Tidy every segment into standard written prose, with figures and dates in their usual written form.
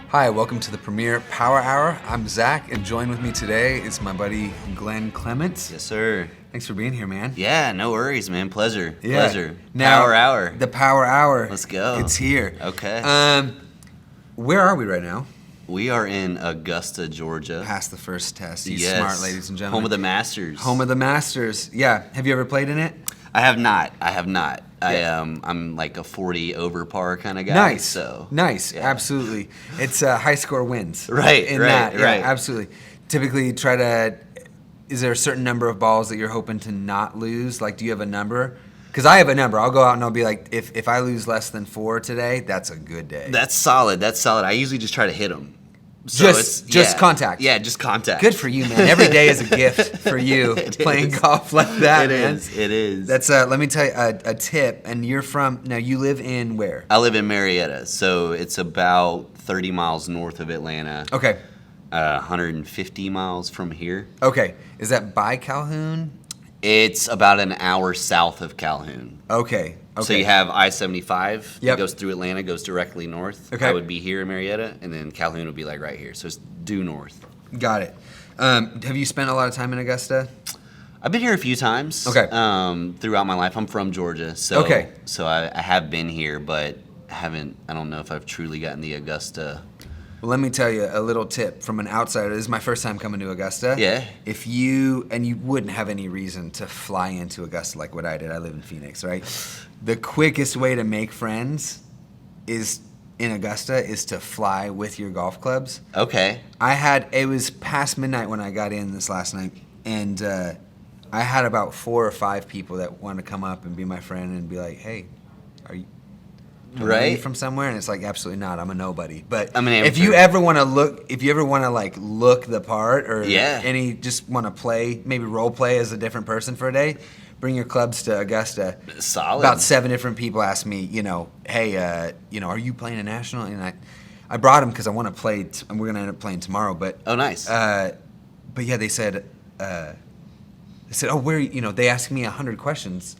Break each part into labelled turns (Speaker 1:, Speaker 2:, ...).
Speaker 1: Hi, welcome to the Premier Power Hour. I'm Zach, and joined with me today is my buddy Glen Clements.
Speaker 2: Yes, sir.
Speaker 1: Thanks for being here, man.
Speaker 2: Yeah, no worries, man. Pleasure.
Speaker 1: Yeah.
Speaker 2: Pleasure.
Speaker 1: Now,
Speaker 2: Power Hour.
Speaker 1: The Power Hour.
Speaker 2: Let's go.
Speaker 1: It's here.
Speaker 2: Okay.
Speaker 1: Where are we right now?
Speaker 2: We are in Augusta, Georgia.
Speaker 1: Passed the first test. You
Speaker 2: Yes.
Speaker 1: smart, ladies and gentlemen.
Speaker 2: Home of the Masters.
Speaker 1: Home of the Masters. Yeah. Have you ever played in it?
Speaker 2: I have not.
Speaker 1: Yeah.
Speaker 2: I'm like a 40 over par kind of guy.
Speaker 1: Nice.
Speaker 2: So
Speaker 1: Nice.
Speaker 2: yeah.
Speaker 1: Absolutely. It's high score wins.
Speaker 2: Right,
Speaker 1: In
Speaker 2: right,
Speaker 1: that. Yeah,
Speaker 2: right.
Speaker 1: absolutely. Typically is there a certain number of balls that you're hoping to not lose? Like, do you have a number? Because I have a number. I'll go out and I'll be like, if I lose less than 4 today, that's a good day.
Speaker 2: That's solid. I usually just try to hit them. So
Speaker 1: Just contact.
Speaker 2: Yeah, just contact.
Speaker 1: Good for you, man. Every day is a gift for you playing golf like that, man.
Speaker 2: It is.
Speaker 1: That's let me tell you a tip. And you live in where?
Speaker 2: I live in Marietta, so it's about 30 miles north of Atlanta.
Speaker 1: Okay.
Speaker 2: 150 miles from here.
Speaker 1: Okay. Is that by Calhoun?
Speaker 2: It's about an hour south of Calhoun.
Speaker 1: Okay.
Speaker 2: So you have I-75
Speaker 1: Yep.
Speaker 2: that goes through Atlanta, goes directly north.
Speaker 1: Okay.
Speaker 2: I would be here in Marietta, and then Calhoun would be like right here. So it's due north.
Speaker 1: Got it. Have you spent a lot of time in Augusta?
Speaker 2: I've been here a few times.
Speaker 1: Okay.
Speaker 2: Throughout my life. I'm from Georgia, so
Speaker 1: Okay.
Speaker 2: So I have been here, but I don't know if I've truly gotten the Augusta.
Speaker 1: Well, let me tell you a little tip from an outsider. This is my first time coming to Augusta.
Speaker 2: Yeah.
Speaker 1: If you wouldn't have any reason to fly into Augusta like what I did. I live in Phoenix, right? The quickest way to make friends in Augusta is to fly with your golf clubs.
Speaker 2: Okay.
Speaker 1: It was past midnight when I got in this last night, and I had about 4 or 5 people that wanted to come up and be my friend and be like, "Hey, are you
Speaker 2: Right.
Speaker 1: from somewhere?" And it's like, absolutely not. I'm a nobody. But
Speaker 2: I'm an
Speaker 1: if you
Speaker 2: amateur.
Speaker 1: ever want to like look the part, or
Speaker 2: Yeah.
Speaker 1: just want to play, maybe role play as a different person for a day, bring your clubs to Augusta.
Speaker 2: Solid.
Speaker 1: About 7 different people asked me, hey, are you playing a national? And I brought them because I want to play, and we're going to end up playing tomorrow. But
Speaker 2: Oh, nice.
Speaker 1: but yeah, they said, oh, where, they asked me 100 questions.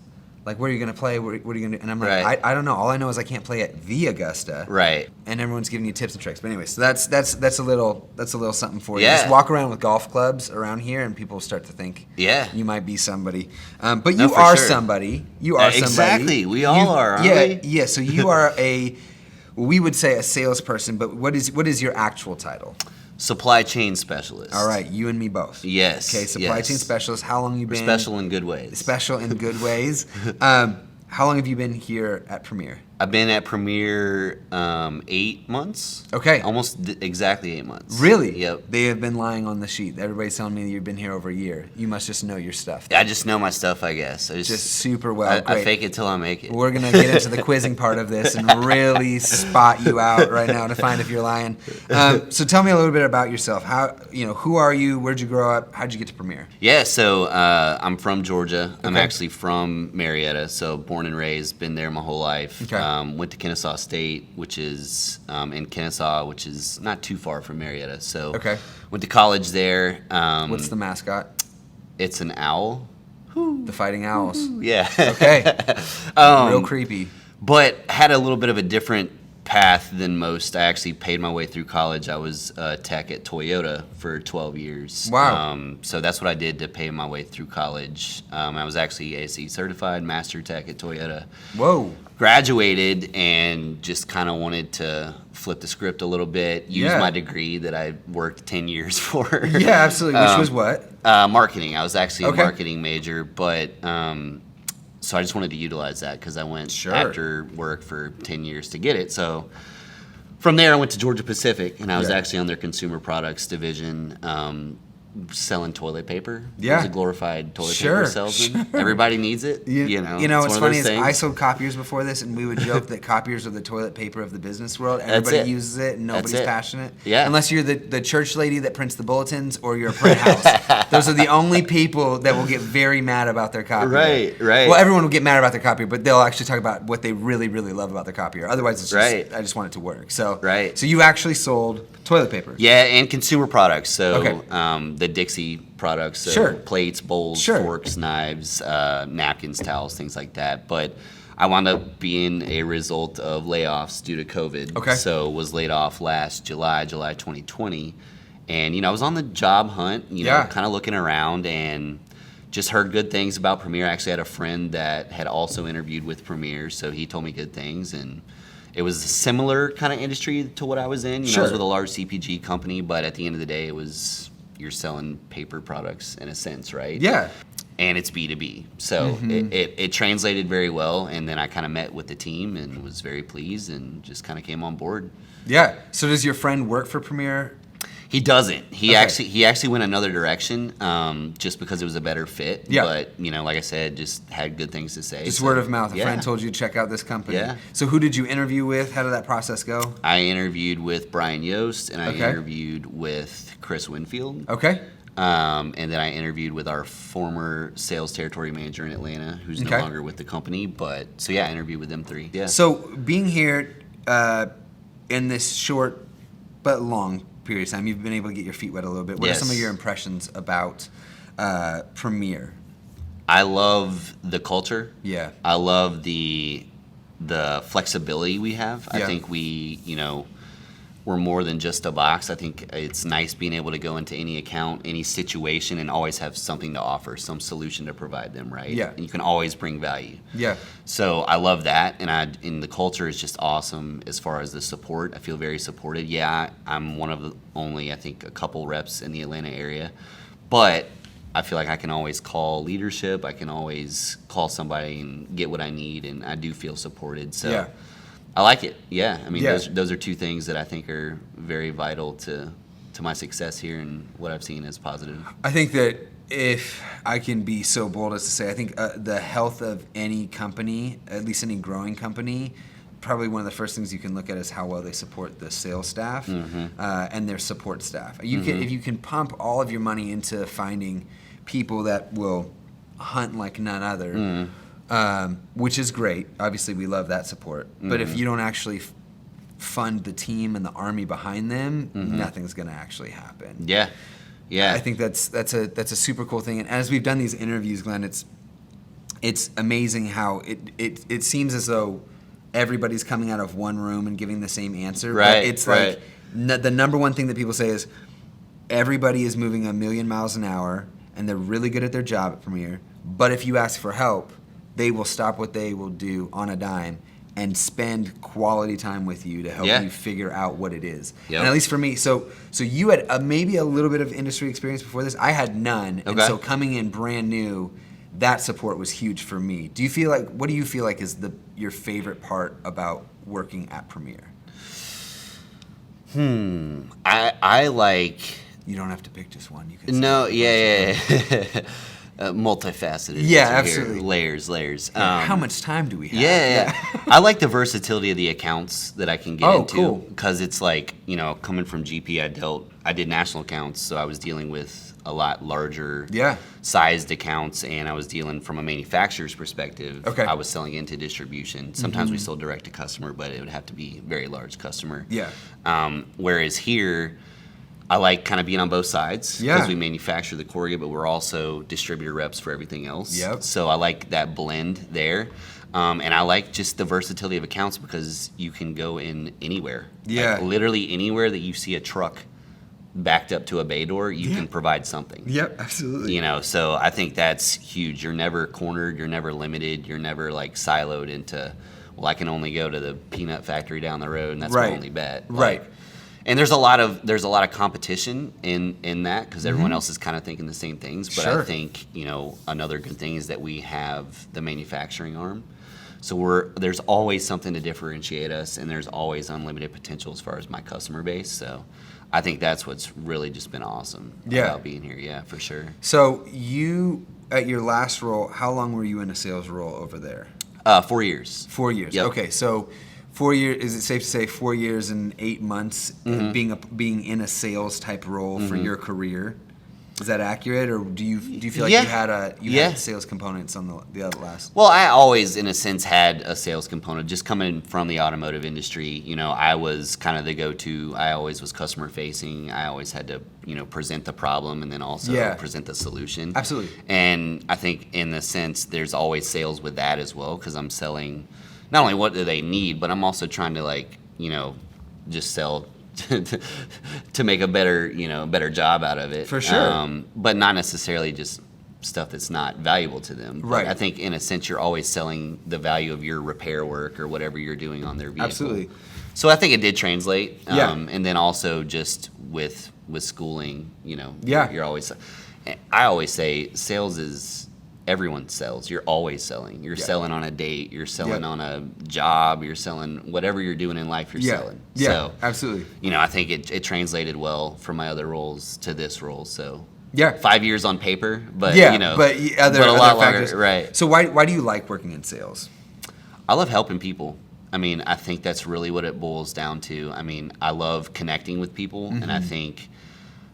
Speaker 1: Like, where are you going to play? What are you going to do? And I'm like,
Speaker 2: Right.
Speaker 1: I don't know. All I know is I can't play at the Augusta.
Speaker 2: Right.
Speaker 1: And everyone's giving you tips and tricks. But anyway, so that's a little something for you.
Speaker 2: Yeah.
Speaker 1: Just walk around with golf clubs around here, and people start to think
Speaker 2: Yeah.
Speaker 1: you might be somebody. But
Speaker 2: No,
Speaker 1: you
Speaker 2: for
Speaker 1: are
Speaker 2: sure.
Speaker 1: somebody. You are somebody.
Speaker 2: Exactly. We all are, aren't
Speaker 1: yeah,
Speaker 2: we?
Speaker 1: Yeah. So you are we would say a salesperson, but what is your actual title?
Speaker 2: Supply chain specialist.
Speaker 1: All right, you and me both.
Speaker 2: Yes.
Speaker 1: Okay, supply
Speaker 2: yes.
Speaker 1: chain specialist. How long you
Speaker 2: We're
Speaker 1: been?
Speaker 2: special in good ways.
Speaker 1: Special in good ways. How long have you been here at Premier?
Speaker 2: I've been at Premier 8 months.
Speaker 1: Okay.
Speaker 2: Almost exactly 8 months.
Speaker 1: Really?
Speaker 2: Yep.
Speaker 1: They have been lying on the sheet. Everybody's telling me you've been here over a year. You must just know your stuff.
Speaker 2: I just know my stuff, I guess.
Speaker 1: Just super well.
Speaker 2: I
Speaker 1: Great.
Speaker 2: fake it till I make it.
Speaker 1: We're gonna get into the quizzing part of this and really spot you out right now to find if you're lying. So tell me a little bit about yourself. Who are you? Where'd you grow up? How'd you get to Premier?
Speaker 2: Yeah, so I'm from Georgia. I'm
Speaker 1: Okay.
Speaker 2: actually from Marietta, so born and raised, been there my whole life.
Speaker 1: Okay.
Speaker 2: Went to Kennesaw State, which is in Kennesaw, which is not too far from Marietta. So
Speaker 1: Okay.
Speaker 2: went to college there.
Speaker 1: What's the mascot?
Speaker 2: It's an owl.
Speaker 1: The Fighting Owls.
Speaker 2: Yeah.
Speaker 1: Okay. Real creepy.
Speaker 2: But had a little bit of a different path than most. I actually paid my way through college. I was tech at Toyota for 12 years.
Speaker 1: Wow.
Speaker 2: So that's what I did to pay my way through college. I was actually ASE certified, master tech at Toyota.
Speaker 1: Whoa.
Speaker 2: Graduated and just kind of wanted to flip the script a little bit, use
Speaker 1: Yeah.
Speaker 2: my degree that I worked 10 years for.
Speaker 1: Yeah, absolutely. Which was what?
Speaker 2: Marketing. I was actually
Speaker 1: Okay.
Speaker 2: a marketing major, but so I just wanted to utilize that because I went
Speaker 1: Sure.
Speaker 2: after work for 10 years to get it. So from there, I went to Georgia Pacific, and I was
Speaker 1: Yeah.
Speaker 2: actually on their consumer products division, selling toilet paper.
Speaker 1: Yeah.
Speaker 2: I was a glorified toilet
Speaker 1: Sure,
Speaker 2: paper salesman.
Speaker 1: sure.
Speaker 2: Everybody needs it.
Speaker 1: What's
Speaker 2: one
Speaker 1: funny
Speaker 2: of
Speaker 1: is
Speaker 2: those
Speaker 1: I
Speaker 2: things.
Speaker 1: sold copiers before this, and we would joke that copiers are the toilet paper of the business world.
Speaker 2: That's
Speaker 1: Everybody
Speaker 2: it.
Speaker 1: uses it, and
Speaker 2: That's
Speaker 1: nobody's
Speaker 2: it.
Speaker 1: passionate.
Speaker 2: Yeah.
Speaker 1: Unless you're the church lady that prints the bulletins, or you're a print house. Those are the only people that will get very mad about their copier.
Speaker 2: Right, right.
Speaker 1: Well, everyone will get mad about their copier, but they'll actually talk about what they really, really love about their copier. Otherwise, it's just,
Speaker 2: Right.
Speaker 1: I just want it to work. So,
Speaker 2: Right.
Speaker 1: So you actually sold toilet paper.
Speaker 2: Yeah, and consumer products. So
Speaker 1: Okay.
Speaker 2: the Dixie products, so
Speaker 1: Sure.
Speaker 2: plates, bowls,
Speaker 1: Sure.
Speaker 2: forks, knives, napkins, towels, things like that. But I wound up being a result of layoffs due to COVID.
Speaker 1: Okay.
Speaker 2: So was laid off last July 2020. And, I was on the job hunt,
Speaker 1: Yeah.
Speaker 2: kind of looking around and just heard good things about Premier. I actually had a friend that had also interviewed with Premier, so he told me good things. And it was a similar kind of industry to what I was in. I was
Speaker 1: Sure.
Speaker 2: with a large CPG company, but at the end of the day, you're selling paper products in a sense, right?
Speaker 1: Yeah.
Speaker 2: And it's B2B. So it translated very well. And then I kind of met with the team and was very pleased and just kind of came on board.
Speaker 1: Yeah. So does your friend work for Premier?
Speaker 2: He doesn't. He
Speaker 1: Okay.
Speaker 2: actually went another direction, just because it was a better fit.
Speaker 1: Yeah.
Speaker 2: But like I said, just had good things to say.
Speaker 1: Just
Speaker 2: so,
Speaker 1: word of mouth. A
Speaker 2: yeah.
Speaker 1: friend told you to check out this company.
Speaker 2: Yeah.
Speaker 1: So who did you interview with? How did that process go?
Speaker 2: I interviewed with Brian Yost, and I
Speaker 1: Okay.
Speaker 2: interviewed with Chris Winfield.
Speaker 1: Okay.
Speaker 2: And then I interviewed with our former sales territory manager in Atlanta, who's no
Speaker 1: Okay.
Speaker 2: longer with the company. But so yeah, I interviewed with them 3. Yeah.
Speaker 1: So being here in this short but long period of time, you've been able to get your feet wet a little bit. What
Speaker 2: Yes.
Speaker 1: are some of your impressions about Premier?
Speaker 2: I love the culture.
Speaker 1: Yeah.
Speaker 2: I love the flexibility we have. I
Speaker 1: Yeah.
Speaker 2: think we're more than just a box. I think it's nice being able to go into any account, any situation, and always have something to offer, some solution to provide them, right?
Speaker 1: Yeah.
Speaker 2: And you can always bring value.
Speaker 1: Yeah.
Speaker 2: So I love that, and the culture is just awesome as far as the support. I feel very supported. Yeah, I'm one of the only, I think, a couple reps in the Atlanta area, but I feel like I can always call leadership. I can always call somebody and get what I need, and I do feel supported. So
Speaker 1: Yeah.
Speaker 2: I like it. Yeah, I mean,
Speaker 1: Yeah.
Speaker 2: those are 2 things that I think are very vital to my success here and what I've seen as positive.
Speaker 1: I think that if I can be so bold as to say, I think the health of any company, at least any growing company, probably one of the first things you can look at is how well they support the sales staff and their support staff. If you can pump all of your money into finding people that will hunt like none other, which is great. Obviously, we love that support. But if you don't actually fund the team and the army behind them, nothing's going to actually happen.
Speaker 2: Yeah, yeah.
Speaker 1: I think that's a super cool thing. And as we've done these interviews, Glenn, it's amazing how it seems as though everybody's coming out of one room and giving the same answer.
Speaker 2: Right,
Speaker 1: But it's
Speaker 2: right.
Speaker 1: like the number one thing that people say is everybody is moving 1,000,000 miles an hour and they're really good at their job at Premier. But if you ask for help, they will stop what they will do on a dime and spend quality time with you to help
Speaker 2: Yeah.
Speaker 1: you figure out what it is.
Speaker 2: Yep.
Speaker 1: And at least for me, so you had maybe a little bit of industry experience before this. I had none. And
Speaker 2: Okay.
Speaker 1: so coming in brand new, that support was huge for me. What do you feel like is your favorite part about working at Premier?
Speaker 2: I like.
Speaker 1: You don't have to pick just one. You can
Speaker 2: No,
Speaker 1: say
Speaker 2: yeah. Multifaceted.
Speaker 1: Yeah,
Speaker 2: as we hear.
Speaker 1: absolutely.
Speaker 2: Layers.
Speaker 1: how much time do we have?
Speaker 2: Yeah. I like the versatility of the accounts that I can get
Speaker 1: Oh,
Speaker 2: into.
Speaker 1: cool.
Speaker 2: Because it's like, coming from GP, I did national accounts, so I was dealing with a lot larger
Speaker 1: Yeah.
Speaker 2: sized accounts, and I was dealing from a manufacturer's perspective.
Speaker 1: Okay.
Speaker 2: I was selling into distribution. Sometimes we sold direct to customer, but it would have to be a very large customer.
Speaker 1: Yeah.
Speaker 2: Whereas here, I like kind of being on both sides
Speaker 1: Yeah.
Speaker 2: because we manufacture the corrugate, but we're also distributor reps for everything else.
Speaker 1: Yep.
Speaker 2: So I like that blend there. And I like just the versatility of accounts because you can go in anywhere.
Speaker 1: Yeah.
Speaker 2: Like literally anywhere that you see a truck backed up to a bay door, you can provide something.
Speaker 1: Yep, absolutely.
Speaker 2: So I think that's huge. You're never cornered, you're never limited, you're never like siloed into, well, I can only go to the peanut factory down the road and that's
Speaker 1: Right.
Speaker 2: my only bet.
Speaker 1: Right.
Speaker 2: And there's a lot of competition in that because everyone else is kind of thinking the same things. But
Speaker 1: Sure.
Speaker 2: I think another good thing is that we have the manufacturing arm, so there's always something to differentiate us, and there's always unlimited potential as far as my customer base. So I think that's what's really just been awesome about being here. Yeah, for sure.
Speaker 1: So you, at your last role, how long were you in a sales role over there?
Speaker 2: 4 years.
Speaker 1: 4 years.
Speaker 2: Yep.
Speaker 1: Okay, so 4 years. Is it safe to say 4 years and 8 months being in a sales type role for your career? Is that accurate, or do you feel like
Speaker 2: Yeah.
Speaker 1: you
Speaker 2: Yeah.
Speaker 1: had sales components on the other last?
Speaker 2: Well, I always, in a sense, had a sales component. Just coming from the automotive industry, I was kind of the go-to. I always was customer facing. I always had to, present the problem and then also
Speaker 1: Yeah.
Speaker 2: present the solution.
Speaker 1: Absolutely.
Speaker 2: And I think, in the sense, there's always sales with that as well, because I'm selling not only what do they need, but I'm also trying to just sell to make a better job out of it.
Speaker 1: For sure.
Speaker 2: But not necessarily just stuff that's not valuable to them.
Speaker 1: Right.
Speaker 2: But I think, in a sense, you're always selling the value of your repair work or whatever you're doing on their vehicle.
Speaker 1: Absolutely.
Speaker 2: So I think it did translate.
Speaker 1: Yeah.
Speaker 2: And then also just with schooling,
Speaker 1: Yeah.
Speaker 2: you're always. I always say sales is. Everyone sells. You're always selling. You're selling on a date. You're selling on a job. You're selling whatever you're doing in life. You're selling.
Speaker 1: Yeah,
Speaker 2: So,
Speaker 1: absolutely.
Speaker 2: I think it translated well from my other roles to this role. So
Speaker 1: Yeah.
Speaker 2: 5 years on paper, but
Speaker 1: but other
Speaker 2: a lot
Speaker 1: factors.
Speaker 2: longer, right?
Speaker 1: So why do you like working in sales?
Speaker 2: I love helping people. I mean, I think that's really what it boils down to. I mean, I love connecting with people, and I think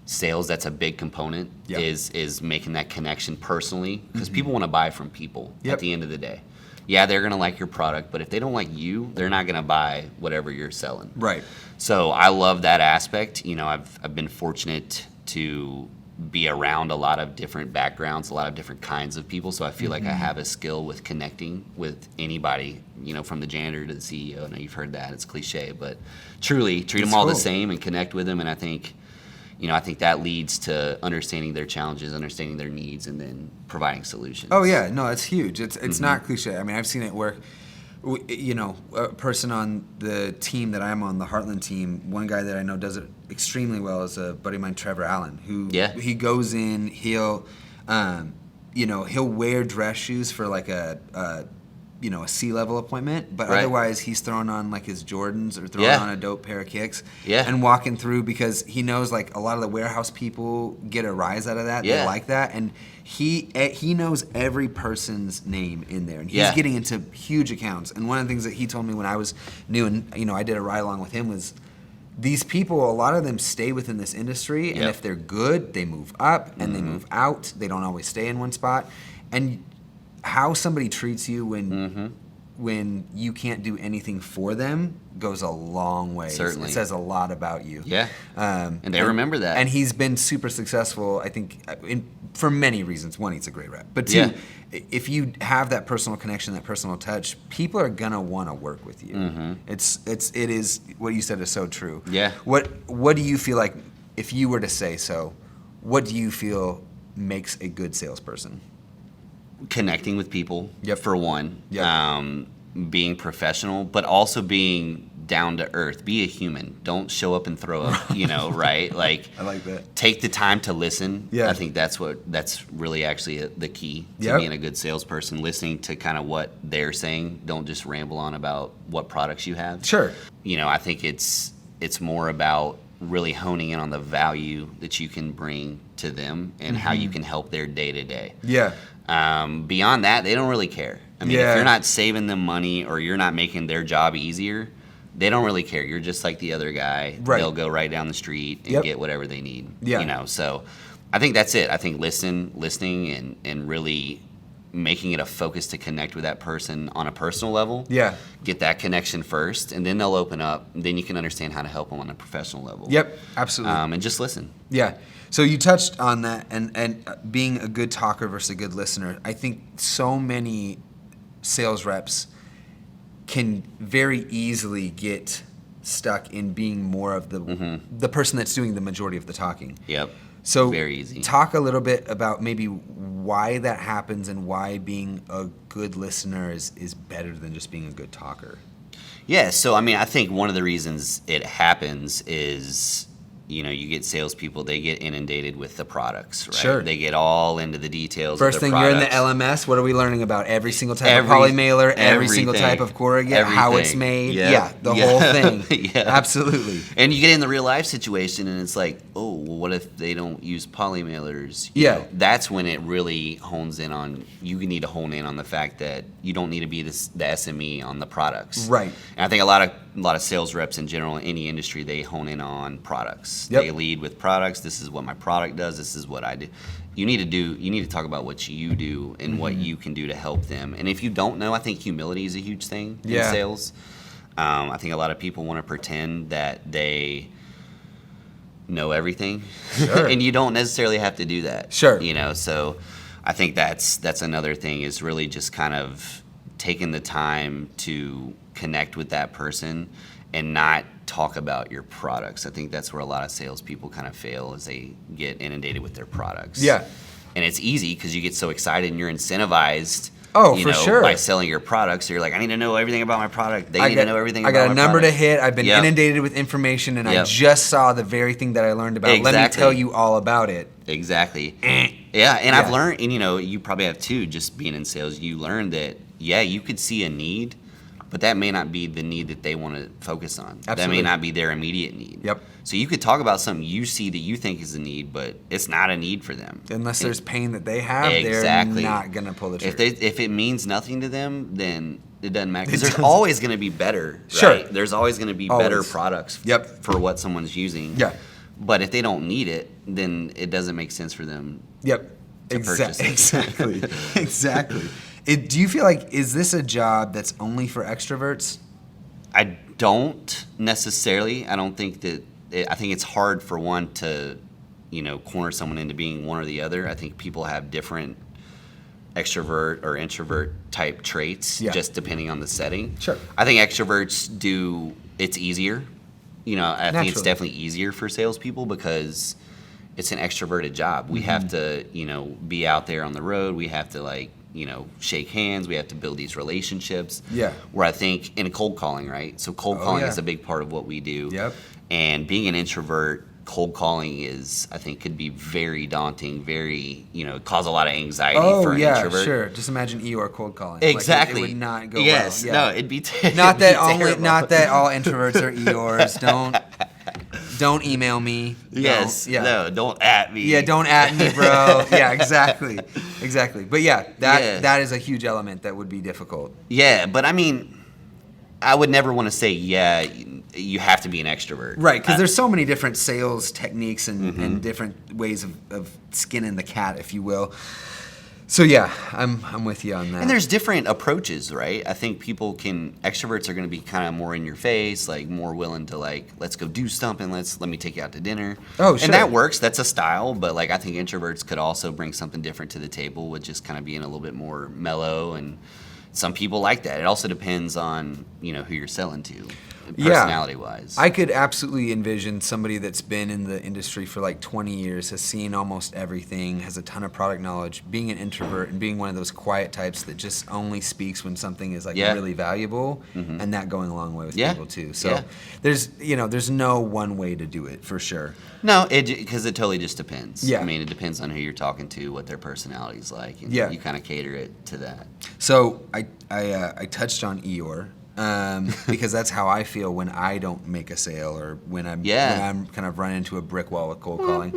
Speaker 2: sales, that's a big component,
Speaker 1: Yep.
Speaker 2: is making that connection personally, because people want to buy from people
Speaker 1: Yep.
Speaker 2: at the end of the day. Yeah, they're going to like your product, but if they don't like you, they're not going to buy whatever you're selling.
Speaker 1: Right.
Speaker 2: So I love that aspect. I've been fortunate to be around a lot of different backgrounds, a lot of different kinds of people. So I feel like I have a skill with connecting with anybody, from the janitor to the CEO. I know you've heard that. It's cliche, but truly treat
Speaker 1: That's
Speaker 2: them all the
Speaker 1: cool.
Speaker 2: same and connect with them. And I think that leads to understanding their challenges, understanding their needs, and then providing solutions.
Speaker 1: Oh yeah, no, it's huge. It's not cliche. I mean, I've seen it work. A person on the team that I'm on, the Heartland team, one guy that I know does it extremely well is a buddy of mine, Trevor Allen, who he goes in, he'll wear dress shoes for like a C-level appointment, but otherwise he's throwing on like his Jordans or throwing on a dope pair of kicks and walking through, because he knows like a lot of the warehouse people get a rise out of that. They like that, and he knows every person's name in there, and he's getting into huge accounts. And one of the things that he told me when I was new, and I did a ride along with him, was these people, a lot of them stay within this industry, and if they're good, they move up and they move out. They don't always stay in one spot. And how somebody treats you when you can't do anything for them goes a long way.
Speaker 2: Certainly.
Speaker 1: It says a lot about you.
Speaker 2: Yeah. And they remember that.
Speaker 1: And he's been super successful, I think, for many reasons. One, he's a great rep. But two, if you have that personal connection, that personal touch, people are gonna want to work with you. It is what you said is so true.
Speaker 2: Yeah.
Speaker 1: What do you feel like, if you were to say so, what do you feel makes a good salesperson?
Speaker 2: Connecting with people, for one.
Speaker 1: Yep.
Speaker 2: Being professional, but also being down to earth. Be a human. Don't show up and throw up, right? Like,
Speaker 1: I like that.
Speaker 2: Take the time to listen.
Speaker 1: Yeah.
Speaker 2: I think that's really actually the key to being a good salesperson, listening to kind of what they're saying. Don't just ramble on about what products you have.
Speaker 1: Sure.
Speaker 2: I think it's more about really honing in on the value that you can bring to them and how you can help their day to day.
Speaker 1: Yeah.
Speaker 2: Beyond that, they don't really care. I mean, if you're not saving them money or you're not making their job easier, they don't really care. You're just like the other guy.
Speaker 1: Right.
Speaker 2: They'll go right down the street and get whatever they need.
Speaker 1: Yeah.
Speaker 2: So I think that's it. I think listening and really making it a focus to connect with that person on a personal level.
Speaker 1: Yeah.
Speaker 2: Get that connection first, and then they'll open up. And then you can understand how to help them on a professional level.
Speaker 1: Yep, absolutely.
Speaker 2: And just listen.
Speaker 1: Yeah. So you touched on that, and being a good talker versus a good listener. I think so many sales reps can very easily get stuck in being more of the person that's doing the majority of the talking.
Speaker 2: Yep.
Speaker 1: So
Speaker 2: very easy.
Speaker 1: Talk a little bit about maybe why that happens and why being a good listener is better than just being a good talker.
Speaker 2: Yeah, so I mean, I think one of the reasons it happens is, you get salespeople, they get inundated with the products, right?
Speaker 1: Sure.
Speaker 2: They get all into the details
Speaker 1: First
Speaker 2: of the
Speaker 1: thing, you're in the
Speaker 2: products.
Speaker 1: LMS, what are we learning about? Every single type of poly mailer, every single type of corrugate, how it's made. Yeah, the whole thing. Absolutely.
Speaker 2: And you get in the real life situation and it's like, oh, well, what if they don't use poly mailers? That's when it really hones in on, you need to hone in on the fact that you don't need to be the SME on the products.
Speaker 1: Right.
Speaker 2: And I think a lot of sales reps in general in any industry, they hone in on products. products.
Speaker 1: Yep.
Speaker 2: They lead with products. This is what my product does. This is what I do. You need to talk about what you do and what you can do to help them. And if you don't know, I think humility is a huge thing in sales. I think a lot of people want to pretend that they know everything,
Speaker 1: Sure.
Speaker 2: and you don't necessarily have to do that.
Speaker 1: Sure.
Speaker 2: So I think that's another thing, is really just kind of taking the time to connect with that person and not talk about your products. I think that's where a lot of salespeople kind of fail, is they get inundated with their products.
Speaker 1: Yeah.
Speaker 2: And it's easy because you get so excited and you're incentivized.
Speaker 1: Oh, for sure.
Speaker 2: By selling your products, so you're like, I need to know everything about my product. They need to know everything about my product.
Speaker 1: I got a number to hit. I've been inundated with information, and I just saw the very thing that I learned about.
Speaker 2: Exactly.
Speaker 1: Let me tell you all about it.
Speaker 2: Exactly. Yeah, and I've learned, and you probably have too, just being in sales, you learn that, you could see a need, but that may not be the need that they want to focus on.
Speaker 1: Absolutely.
Speaker 2: That may not be their immediate need.
Speaker 1: Yep.
Speaker 2: So you could talk about something you see that you think is a need, but it's not a need for them.
Speaker 1: Unless there's pain that they have,
Speaker 2: Exactly.
Speaker 1: they're not going to pull the trigger.
Speaker 2: If it means nothing to them, then it doesn't matter. Because there's always going to be better, right?
Speaker 1: Sure.
Speaker 2: There's always going to be better products for what someone's using.
Speaker 1: Yeah.
Speaker 2: But if they don't need it, then it doesn't make sense for them to purchase it.
Speaker 1: Exactly. Exactly. Do you feel like, is this a job that's only for extroverts?
Speaker 2: I don't necessarily. I don't think that. I think it's hard for one to, corner someone into being one or the other. I think people have different extrovert or introvert type traits, just depending on the setting.
Speaker 1: Sure.
Speaker 2: I think extroverts it's easier. I think it's definitely easier for salespeople because it's an extroverted job. We have to, be out there on the road. We have to shake hands. We have to build these relationships.
Speaker 1: Yeah.
Speaker 2: Where I think in cold calling, right? So cold calling is a big part of what we do.
Speaker 1: Yep.
Speaker 2: And being an introvert, cold calling could be very daunting, cause a lot of anxiety for an introvert.
Speaker 1: Oh, yeah, sure. Just imagine Eeyore cold calling.
Speaker 2: Exactly.
Speaker 1: It would not go
Speaker 2: yes.
Speaker 1: well. Yeah.
Speaker 2: No, it'd be
Speaker 1: not that all introverts are Eeyores. Don't email me.
Speaker 2: Yes. No, don't at me.
Speaker 1: Yeah, don't at me, bro. Yeah, exactly. Exactly. But that is a huge element that would be difficult.
Speaker 2: Yeah, but I mean, I would never want to say, you have to be an extrovert.
Speaker 1: Right, because there's so many different sales techniques and different ways of skinning the cat, if you will. So yeah, I'm with you on that.
Speaker 2: And there's different approaches, right? I think extroverts are going to be kind of more in your face, like more willing to let's go do something, let me take you out to dinner.
Speaker 1: Oh, sure.
Speaker 2: And that works, that's a style, but I think introverts could also bring something different to the table with just kind of being a little bit more mellow, and some people like that. It also depends on, who you're selling to. Personality-wise.
Speaker 1: I could absolutely envision somebody that's been in the industry for 20 years, has seen almost everything, has a ton of product knowledge, being an introvert and being one of those quiet types that just only speaks when something is really valuable, and that going a long way with people too. So there's no one way to do it for sure.
Speaker 2: No, because it totally just depends.
Speaker 1: Yeah.
Speaker 2: I mean, it depends on who you're talking to, what their personality's like, and you kind of cater it to that.
Speaker 1: So I touched on Eeyore. Because that's how I feel when I don't make a sale, or when I'm kind of running into a brick wall with cold calling.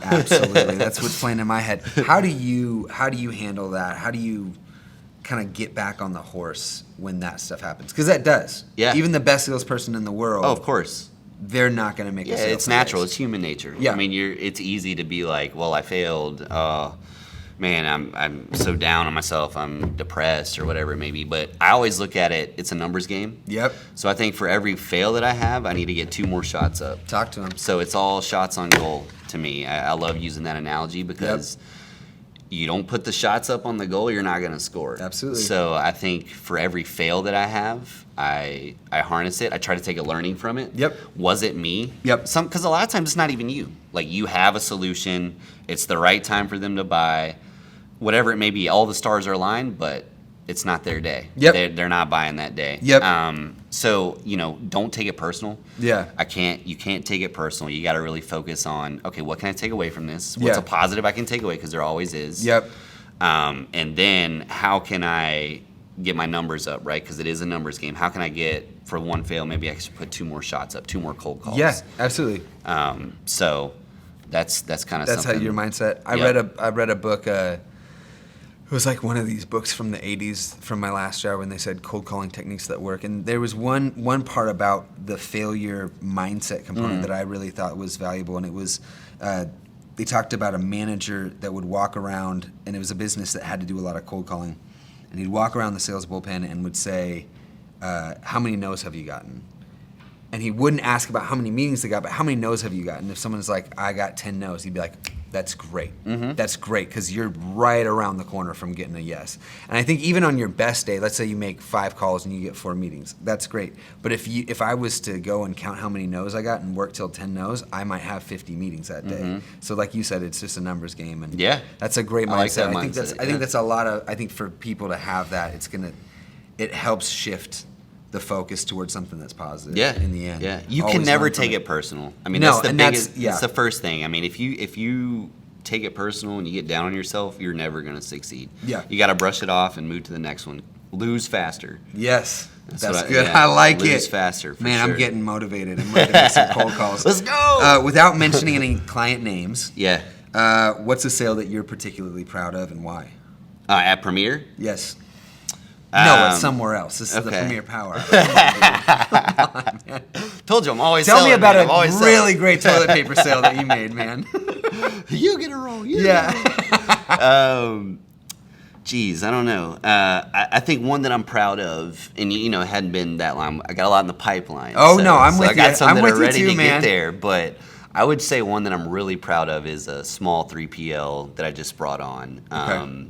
Speaker 1: Absolutely, that's what's playing in my head. How do you handle that? How do you kind of get back on the horse when that stuff happens? Because that does. Yeah. Even the best salesperson in the world.
Speaker 2: Oh, of course.
Speaker 1: They're not going to make a sale.
Speaker 2: Yeah, it's natural. It's human nature.
Speaker 1: Yeah.
Speaker 2: I mean, it's easy to be like, well, I failed. Man, I'm so down on myself, I'm depressed or whatever it may be. But I always look at it, it's a numbers game.
Speaker 1: Yep.
Speaker 2: So I think for every fail that I have, I need to get 2 more shots up.
Speaker 1: Talk to him.
Speaker 2: So it's all shots on goal to me. I love using that analogy because you don't put the shots up on the goal, you're not going to score.
Speaker 1: Absolutely.
Speaker 2: So I think for every fail that I have, I harness it. I try to take a learning from it.
Speaker 1: Yep.
Speaker 2: Was it me?
Speaker 1: Yep.
Speaker 2: Because a lot of times it's not even you. You have a solution. It's the right time for them to buy. Whatever it may be, all the stars are aligned, but it's not their day.
Speaker 1: Yep.
Speaker 2: They're not buying that day.
Speaker 1: Yep.
Speaker 2: So, don't take it personal.
Speaker 1: Yeah.
Speaker 2: You can't take it personal. You got to really focus on, okay, what can I take away from this? What's a positive I can take away? Because there always is.
Speaker 1: Yep.
Speaker 2: And then how can I get my numbers up, right? Because it is a numbers game. How can I get, for one fail, maybe I should put 2 more shots up, 2 more cold calls.
Speaker 1: Yeah, absolutely.
Speaker 2: So that's kind of
Speaker 1: that's
Speaker 2: something.
Speaker 1: How your mindset. I read a book It was like one of these books from the 80s from my last job when they said cold calling techniques that work. And there was one part about the failure mindset component that I really thought was valuable. And it was, they talked about a manager that would walk around, and it was a business that had to do a lot of cold calling. And he'd walk around the sales bullpen and would say, how many no's have you gotten? And he wouldn't ask about how many meetings they got, but how many no's have you gotten? If someone's like, I got 10 no's, he'd be like, that's great. That's great, because you're right around the corner from getting a yes. And I think even on your best day, let's say you make 5 calls and you get 4 meetings, that's great. But if I was to go and count how many no's I got and work till 10 no's, I might have 50 meetings that day. So like you said, it's just a numbers game. And that's a great mindset.
Speaker 2: I like that
Speaker 1: mindset. I think that's a lot of, I think for people to have that, it helps shift the focus towards something that's positive in the end.
Speaker 2: Yeah, you
Speaker 1: Always
Speaker 2: can never
Speaker 1: learn from
Speaker 2: take
Speaker 1: it.
Speaker 2: it personal. I mean,
Speaker 1: No,
Speaker 2: that's the
Speaker 1: and
Speaker 2: biggest.
Speaker 1: that's-
Speaker 2: It's the first thing. I mean, if you take it personal and you get down on yourself, you're never going to succeed.
Speaker 1: Yeah.
Speaker 2: You got to brush it off and move to the next one. Lose faster.
Speaker 1: Yes. That's
Speaker 2: what
Speaker 1: good. I like it.
Speaker 2: Lose faster.
Speaker 1: Man,
Speaker 2: sure.
Speaker 1: I'm getting motivated. I'm ready to make some cold calls.
Speaker 2: Let's go.
Speaker 1: Without mentioning any client names,
Speaker 2: Yeah.
Speaker 1: what's a sale that you're particularly proud of and why?
Speaker 2: At Premiere.
Speaker 1: Yes. No, it's
Speaker 2: Um,
Speaker 1: somewhere else. This is the
Speaker 2: okay.
Speaker 1: Premier Power. Come on, man.
Speaker 2: Told you, I'm always
Speaker 1: Tell me
Speaker 2: selling,
Speaker 1: about
Speaker 2: man. I'm
Speaker 1: a
Speaker 2: always
Speaker 1: really great toilet paper sale that you made, man.
Speaker 2: selling. You get a roll.
Speaker 1: Yeah.
Speaker 2: Geez, I don't know. I think one that I'm proud of, and it hadn't been that long. I got a lot in the pipeline.
Speaker 1: Oh, no, I'm with
Speaker 2: I got
Speaker 1: you.
Speaker 2: some
Speaker 1: I'm
Speaker 2: that
Speaker 1: with
Speaker 2: are
Speaker 1: you
Speaker 2: ready
Speaker 1: too,
Speaker 2: to
Speaker 1: man.
Speaker 2: get there. But I would say one that I'm really proud of is a small 3PL that I just brought on.
Speaker 1: Okay.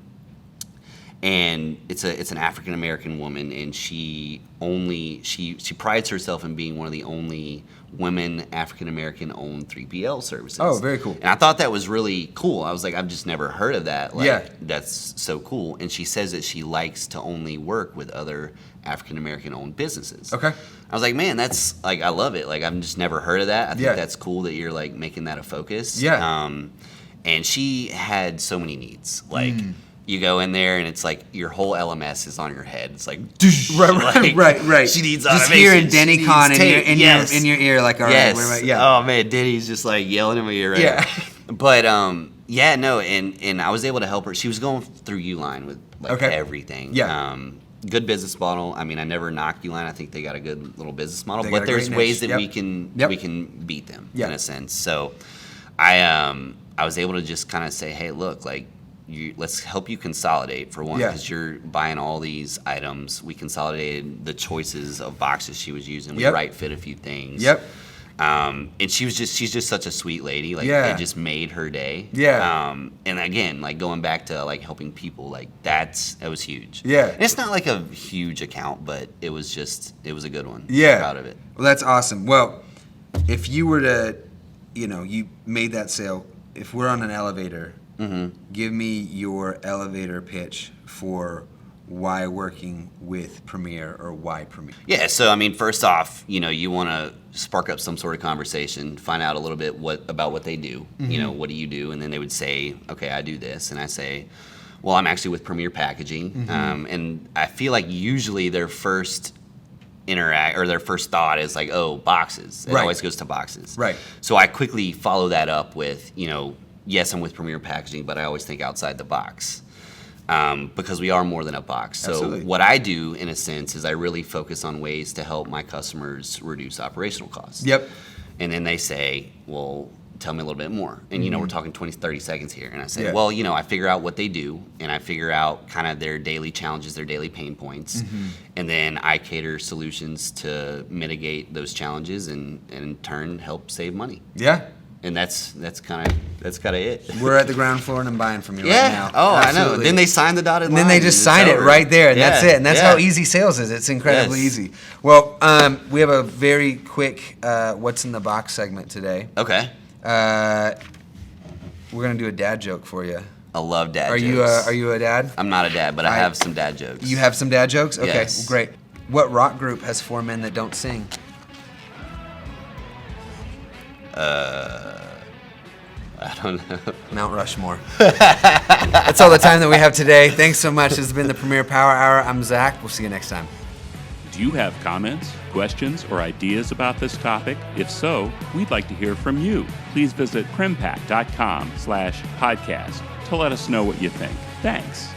Speaker 2: And it's an African American woman, and she prides herself in being one of the only women African American owned 3PL services.
Speaker 1: Oh, very cool.
Speaker 2: And I thought that was really cool. I was like, I've just never heard of that. Like,
Speaker 1: Yeah.
Speaker 2: that's so cool. And she says that she likes to only work with other African American owned businesses.
Speaker 1: Okay.
Speaker 2: I was like, man, that's like, I love it. Like, I've just never heard of that. I think
Speaker 1: Yeah.
Speaker 2: that's cool that you're like making that a focus.
Speaker 1: Yeah.
Speaker 2: And she had so many needs. Like, you go in there and it's like your whole LMS is on your head. It's like,
Speaker 1: Right.
Speaker 2: She needs
Speaker 1: just
Speaker 2: automation.
Speaker 1: hearing
Speaker 2: She
Speaker 1: Denny
Speaker 2: needs
Speaker 1: Con
Speaker 2: tape.
Speaker 1: in your ear, like, all right,
Speaker 2: Yes.
Speaker 1: where am I? Yeah.
Speaker 2: Oh man, Denny's just like yelling in my ear right
Speaker 1: Yeah.
Speaker 2: now. But yeah, no, and I was able to help her. She was going through Uline with like
Speaker 1: Okay.
Speaker 2: everything.
Speaker 1: Yeah.
Speaker 2: Good business model. I mean, I never knocked Uline. I think they got a good little business model.
Speaker 1: They got
Speaker 2: But
Speaker 1: a
Speaker 2: there's
Speaker 1: great
Speaker 2: ways
Speaker 1: niche.
Speaker 2: that
Speaker 1: Yep.
Speaker 2: we can beat them
Speaker 1: Yeah.
Speaker 2: in a sense. So I was able to just kind of say, hey, look, like, let's help you consolidate for one,
Speaker 1: Yeah.
Speaker 2: because you're buying all these items. We consolidated the choices of boxes she was using. We
Speaker 1: Yep.
Speaker 2: right fit a few things.
Speaker 1: Yep.
Speaker 2: And she's just such a sweet lady. Like,
Speaker 1: Yeah.
Speaker 2: it just made her day.
Speaker 1: Yeah.
Speaker 2: And again, like going back to like helping people, like that was huge.
Speaker 1: Yeah.
Speaker 2: And it's not like a huge account, but it was a good one.
Speaker 1: Yeah.
Speaker 2: I'm proud of it.
Speaker 1: Well, that's awesome. Well, if you were to, you made that sale, if we're on an elevator, give me your elevator pitch for why working with Premiere or why Premiere.
Speaker 2: Yeah, so I mean, first off, you want to spark up some sort of conversation, find out a little bit about what they do. What do you do? And then they would say, okay, I do this, and I say, well, I'm actually with Premiere Packaging, and I feel like usually their first their first thought is like, oh, boxes. It
Speaker 1: Right.
Speaker 2: always goes to boxes.
Speaker 1: Right.
Speaker 2: So I quickly follow that up with, yes, I'm with Premiere Packaging, but I always think outside the box. Because we are more than a box. So
Speaker 1: Absolutely.
Speaker 2: what I do, in a sense, is I really focus on ways to help my customers reduce operational costs.
Speaker 1: Yep.
Speaker 2: And then they say, well, tell me a little bit more. And, we're talking 20, 30 seconds here. And I say,
Speaker 1: Yeah.
Speaker 2: well, I figure out what they do, and I figure out kind of their daily challenges, their daily pain points. And then I cater solutions to mitigate those challenges and in turn help save money.
Speaker 1: Yeah.
Speaker 2: And that's kind of it.
Speaker 1: We're at the ground floor and I'm buying from you
Speaker 2: Yeah.
Speaker 1: right now.
Speaker 2: Oh, I know.
Speaker 1: Absolutely.
Speaker 2: Then they sign the dotted line.
Speaker 1: And then they just
Speaker 2: it's
Speaker 1: sign it
Speaker 2: over.
Speaker 1: right there, and that's
Speaker 2: Yeah.
Speaker 1: it. And that's
Speaker 2: Yeah.
Speaker 1: how easy sales is. It's incredibly
Speaker 2: Yes.
Speaker 1: easy. Well, we have a very quick what's in the box segment today.
Speaker 2: Okay.
Speaker 1: We're gonna do a dad joke for you.
Speaker 2: I love dad
Speaker 1: Are
Speaker 2: jokes.
Speaker 1: you a dad?
Speaker 2: I'm not a dad, but I have some dad jokes.
Speaker 1: You have some dad jokes? Okay,
Speaker 2: Yes.
Speaker 1: well, great. What rock group has 4 men that don't sing?
Speaker 2: I don't know.
Speaker 1: Mount Rushmore. That's all the time that we have today. Thanks so much. This has been the Premier Power Hour. I'm Zach. We'll see you next time.
Speaker 3: Do you have comments, questions, or ideas about this topic? If so, we'd like to hear from you. Please visit primpack.com/podcast to let us know what you think. Thanks.